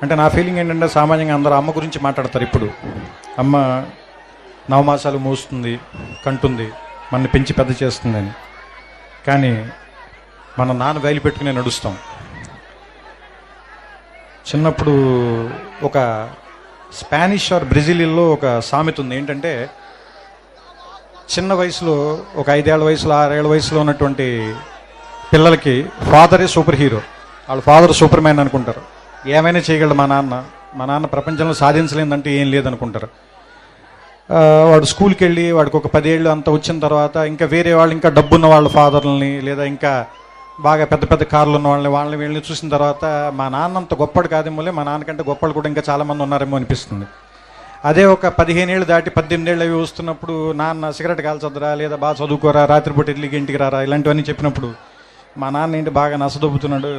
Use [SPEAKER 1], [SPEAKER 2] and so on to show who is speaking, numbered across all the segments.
[SPEAKER 1] అంటే నా ఫీలింగ్ ఏంటంటే సామాన్యంగా అందరూ అమ్మ గురించి మాట్లాడతారు. ఇప్పుడు అమ్మ నవమాసాలు మోస్తుంది, కంటుంది, మనని పెంచి పెద్ద చేస్తుందని. కానీ మన నాన్న వేలు పెట్టుకునే నడుస్తాం. చిన్నప్పుడు ఒక స్పానిష్ ఆర్ బ్రెజిలియన్లో ఒక సామెత ఉంది. ఏంటంటే చిన్న వయసులో ఒక 5 ఏళ్ల వయసులో 6 ఏళ్ల వయసులో ఉన్నటువంటి పిల్లలకి ఫాదరే సూపర్ హీరో. వాళ్ళ ఫాదర్ సూపర్ మ్యాన్ అనుకుంటారు. ఏమైనా చేయగలడు మా నాన్న ప్రపంచంలో సాధించలేదంటే ఏం లేదనుకుంటారు. వాడు స్కూల్కి వెళ్ళి వాడికి ఒక 10 ఏళ్ళు అంత వచ్చిన తర్వాత ఇంకా వేరే వాళ్ళు ఇంకా డబ్బున్న వాళ్ళ ఫాదర్లని లేదా ఇంకా బాగా పెద్ద పెద్ద కార్లు ఉన్న వాళ్ళని వీళ్ళని చూసిన తర్వాత మా నాన్న అంత గొప్పడు కాదేమోలే, మా నాన్నకంటే గొప్పలు కూడా ఇంకా చాలామంది ఉన్నారేమో అనిపిస్తుంది. అదే ఒక 15 ఏళ్ళు దాటి 18 ఏళ్ళు అవి వస్తున్నప్పుడు నాన్న సిగరెట్ కాల్చొద్దురా, లేదా బాగా చదువుకోరా, రాత్రిపూట ఇడ్లీకి ఇంటికి రారా, ఇలాంటివన్నీ చెప్పినప్పుడు మా నాన్న ఏంటి బాగా నసదొబ్బుతున్నాడు,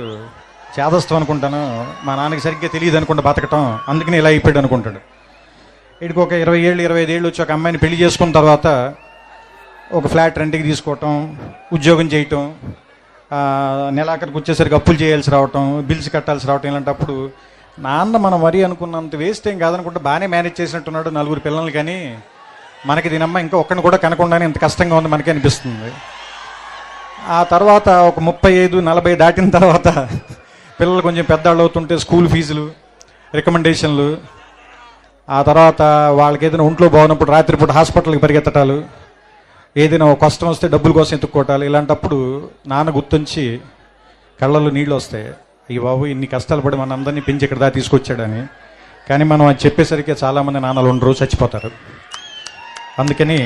[SPEAKER 1] చేదస్తాం అనుకుంటాను, మా నాన్నకి సరిగ్గా తెలియదు అనుకుంటా బతకటం, అందుకని ఇలా అయిపోయాడు అనుకుంటాడు. వీడికి ఒక 20 ఏళ్ళు 25 ఏళ్ళు వచ్చి ఒక అమ్మాయిని పెళ్లి చేసుకున్న తర్వాత ఒక ఫ్లాట్ రెంట్కి తీసుకోవటం, ఉద్యోగం చేయటం, నెలాఖరికి వచ్చేసరికి అప్పులు చేయాల్సి రావటం, బిల్స్ కట్టాల్సి రావటం, ఇలాంటప్పుడు నాన్న మనం మరీ అనుకున్నంత వేస్ట్ ఏం కాదనుకుంటే బాగానే మేనేజ్ చేసినట్టున్నాడు 4 పిల్లలు. కానీ మనకి దీనమ్మ ఇంకా ఒక్కడిని కూడా కనకుండానే ఇంత కష్టంగా ఉంది మనకి అనిపిస్తుంది. ఆ తర్వాత ఒక 35-40 దాటిన తర్వాత పిల్లలు కొంచెం పెద్దవాళ్ళు అవుతుంటే స్కూల్ ఫీజులు, రికమెండేషన్లు, ఆ తర్వాత వాళ్ళకి ఏదైనా ఒంట్లో బాగున్నప్పుడు రాత్రిపూట హాస్పిటల్కి పరిగెత్తటాలు, ఏదైనా ఒక కష్టం వస్తే డబ్బుల కోసం ఎత్తుక్కోవటాలు, ఇలాంటప్పుడు నాన్న గుర్తుంచి కళ్ళల్లో నీళ్ళు వస్తాయి. అయ్యి బాబు ఇన్ని కష్టాలు పడి మన అందరినీ పెంచి ఇక్కడ దాకా తీసుకొచ్చాడని. కానీ మనం అది చెప్పేసరికి చాలామంది నాన్నలు ఉండరు, చచ్చిపోతారు. అందుకని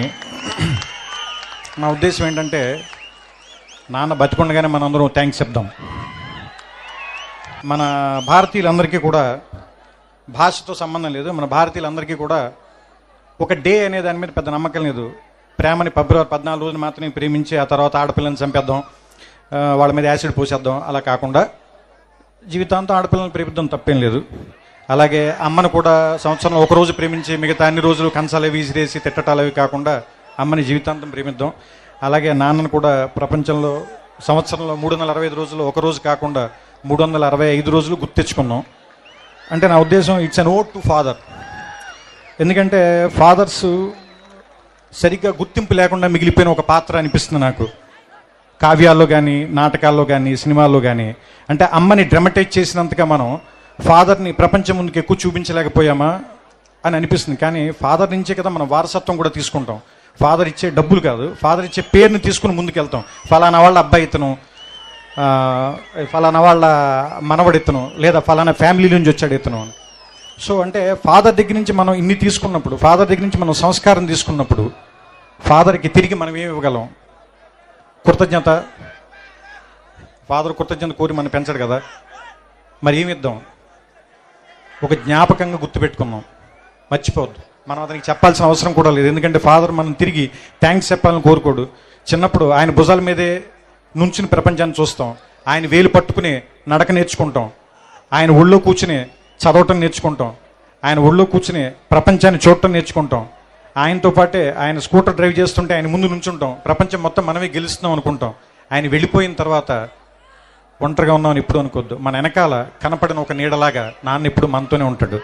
[SPEAKER 1] నా ఉద్దేశం ఏంటంటే నాన్న బతికుండగానే మనందరం థ్యాంక్స్ చెప్దాం. మన భారతీయులందరికీ కూడా భాషతో సంబంధం లేదు. మన భారతీయులందరికీ కూడా ఒక డే అనే దాని మీద పెద్ద నమ్మకం లేదు. ప్రేమని ఫిబ్రవరి 14 రోజులు మాత్రమే ప్రేమించి ఆ తర్వాత ఆడపిల్లని చంపేద్దాం, వాళ్ళ మీద యాసిడ్ పోసేద్దాం, అలా కాకుండా జీవితాంతం ఆడపిల్లని ప్రేమిద్దాం, తప్పేం లేదు. అలాగే అమ్మను కూడా సంవత్సరంలో ఒక రోజు ప్రేమించి మిగతా అన్ని రోజులు కంచాలు విసిరేసి తిట్టటాలు అవి కాకుండా అమ్మని జీవితాంతం ప్రేమిద్దాం. అలాగే నాన్నను కూడా ప్రపంచంలో సంవత్సరంలో 365 రోజులు ఒక రోజు కాకుండా 365 రోజులు గుర్తించుకున్నాం. అంటే నా ఉద్దేశం it's an vote to father. ఎందుకంటే ఫాదర్స్ సరిగ్గా గుర్తింపు లేకుండా మిగిలిపోయిన ఒక పాత్ర అనిపిస్తుంది నాకు, కావ్యాల్లో కానీ నాటకాల్లో కానీ సినిమాల్లో కానీ. అంటే అమ్మని డ్రమటైజ్ చేసినంతగా మనం ఫాదర్ని ప్రపంచం ముందుకు ఎక్కువ చూపించలేకపోయామా అని అనిపిస్తుంది. కానీ ఫాదర్ నుంచే కదా మనం వారసత్వం కూడా తీసుకుంటాం. ఫాదర్ ఇచ్చే డబ్బులు కాదు, ఫాదర్ ఇచ్చే పేరుని తీసుకుని ముందుకెళ్తాం. ఫలానా వాళ్ళ అబ్బాయి ఇతను, ఫలానా వాళ్ళ మనవడు ఇతను, లేదా ఫలానా ఫ్యామిలీ నుంచి వచ్చాడు ఇతను. సో అంటే ఫాదర్ దగ్గర నుంచి మనం ఇన్ని తీసుకున్నప్పుడు, ఫాదర్ దగ్గర నుంచి మనం సంస్కారం తీసుకున్నప్పుడు ఫాదర్కి తిరిగి మనం ఏమి ఇవ్వగలం? కృతజ్ఞత. ఫాదర్ కృతజ్ఞత కోరి మనం పెంచాడు కదా, మరి ఏమి ఇద్దాం? ఒక జ్ఞాపకంగా గుర్తుపెట్టుకున్నాం, మర్చిపోవద్దు. మనం అతనికి చెప్పాల్సిన అవసరం కూడా లేదు. ఎందుకంటే ఫాదర్ మనం తిరిగి థ్యాంక్స్ చెప్పాలని కోరుకోడు. చిన్నప్పుడు ఆయన భుజాల మీదే నుంచుని ప్రపంచాన్ని చూస్తాం, ఆయన వేలు పట్టుకుని నడక నేర్చుకుంటాం, ఆయన ఒళ్ళో కూర్చుని చదవటం నేర్చుకుంటాం, ఆయన ఒళ్ళో కూర్చుని ప్రపంచాన్ని చూడటం నేర్చుకుంటాం. ఆయనతో పాటే ఆయన స్కూటర్ డ్రైవ్ చేస్తుంటే ఆయన ముందు నుంచుంటాం, ప్రపంచం మొత్తం మనమే గెలుస్తున్నాం అనుకుంటాం. ఆయన వెళ్ళిపోయిన తర్వాత ఒంటరిగా ఉన్నామని ఇప్పుడు అనుకోవద్దు. మన వెనకాల కనపడిన ఒక నీడలాగా నాన్న ఇప్పుడు మనతోనే ఉంటాడు.